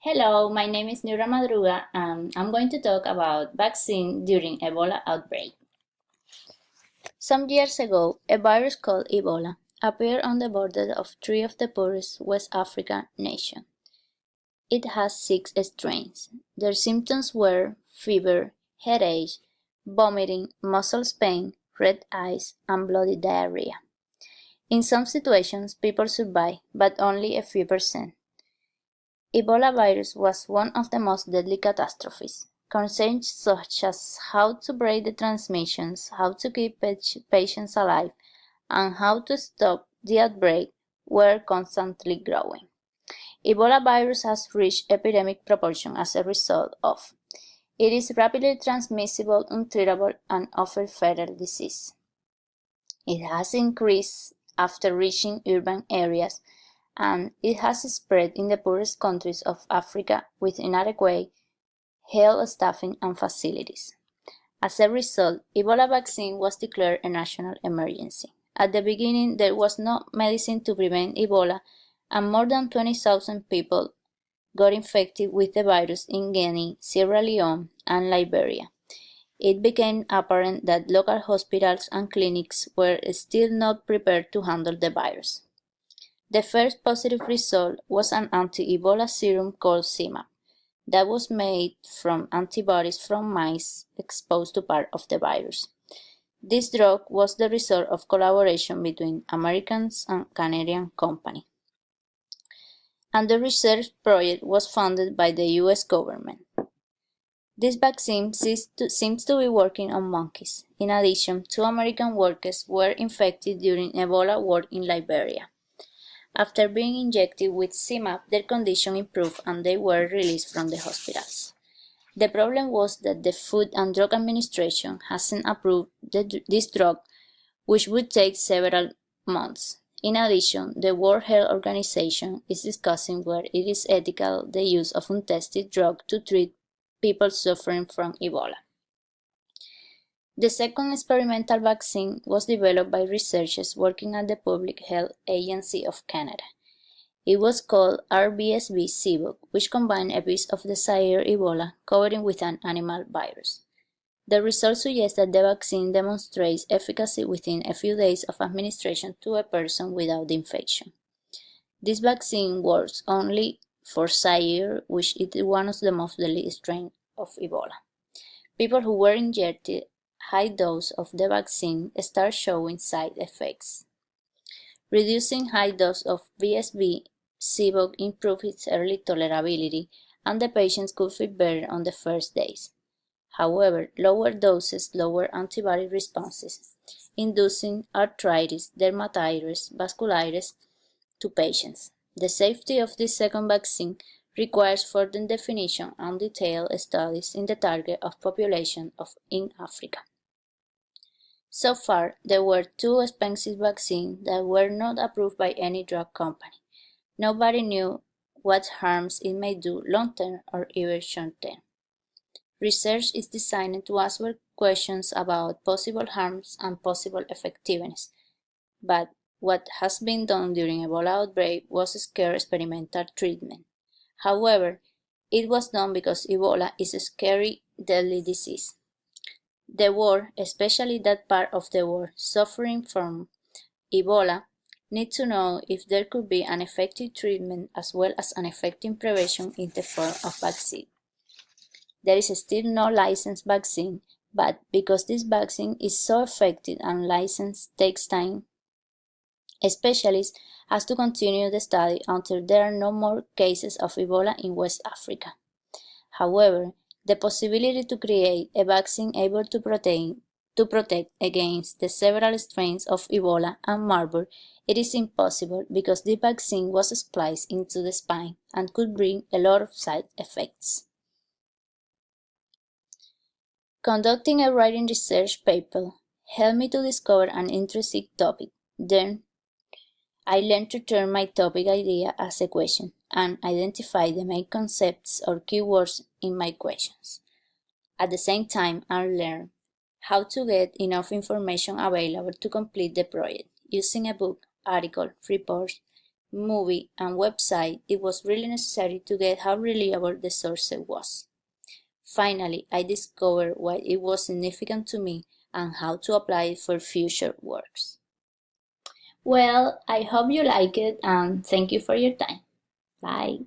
Hello, my name is Niura Madruga, and I'm going to talk about vaccine during Ebola outbreak. Some years ago, a virus called Ebola appeared on the borders of three of the poorest West African nations. It has 6 strains. Their symptoms were fever, headache, vomiting, muscle pain, red eyes, and bloody diarrhea. In some situations, people survived, but only a few percent. Ebola virus was one of the most deadly catastrophes. Concerns such as how to break the transmissions, how to keep patients alive, and how to stop the outbreak were constantly growing. Ebola virus has reached epidemic proportion as a result of it is rapidly transmissible, untreatable, and often fatal disease. It has increased after reaching urban areas, and it has spread in the poorest countries of Africa with inadequate health staffing and facilities. As a result, Ebola vaccine was declared a national emergency. At the beginning, there was no medicine to prevent Ebola, and more than 20,000 people got infected with the virus in Guinea, Sierra Leone, and Liberia. It became apparent that local hospitals and clinics were still not prepared to handle the virus. The first positive result was an anti-Ebola serum called CIMAP that was made from antibodies from mice exposed to part of the virus. This drug was the result of collaboration between Americans and Canadian company, and the research project was funded by the US government. This vaccine seems to be working on monkeys. In addition, 2 American workers were infected during Ebola war in Liberia. After being injected with CIMAP, their condition improved and they were released from the hospitals. The problem was that the Food and Drug Administration hasn't approved this drug, which would take several months. In addition, the World Health Organization is discussing whether it is ethical the use of untested drug to treat people suffering from Ebola. The second experimental vaccine was developed by researchers working at the Public Health Agency of Canada. It was called RBSV-CBOC, which combined a piece of the Zaire Ebola covered with an animal virus. The results suggest that the vaccine demonstrates efficacy within a few days of administration to a person without the infection. This vaccine works only for Zaire, which is one of the most deadly strains of Ebola. People who were injected high dose of the vaccine start showing side effects. Reducing high dose of BSV-CBOC improved its early tolerability, and the patients could feel better on the first days. However, lower doses lower antibody responses, inducing arthritis, dermatitis, vasculitis to patients. The safety of this second vaccine requires further definition and detailed studies in the target population in Africa. So far, there were 2 expensive vaccines that were not approved by any drug company. Nobody knew what harms it may do long-term or even short-term. Research is designed to answer questions about possible harms and possible effectiveness, but what has been done during Ebola outbreak was scare experimental treatment. However, it was done because Ebola is a scary, deadly disease. The world, especially that part of the world suffering from Ebola, need to know if there could be an effective treatment as well as an effective prevention in the form of vaccine. There is still no licensed vaccine, but because this vaccine is so effective and license takes time, specialists have to continue the study until there are no more cases of Ebola in West Africa. However, the possibility to create a vaccine able to protect against the several strains of Ebola and Marburg, it is impossible because the vaccine was spliced into the spine and could bring a lot of side effects. Conducting a writing research paper helped me to discover an interesting topic. Then, I learned to turn my topic idea as a question and identify the main concepts or keywords in my questions. At the same time, I learned how to get enough information available to complete the project using a book, article, reports, movie, and website, it was really necessary to get how reliable the source was. Finally, I discovered why it was significant to me and how to apply it for future works. Well, I hope you like it and thank you for your time. Bye.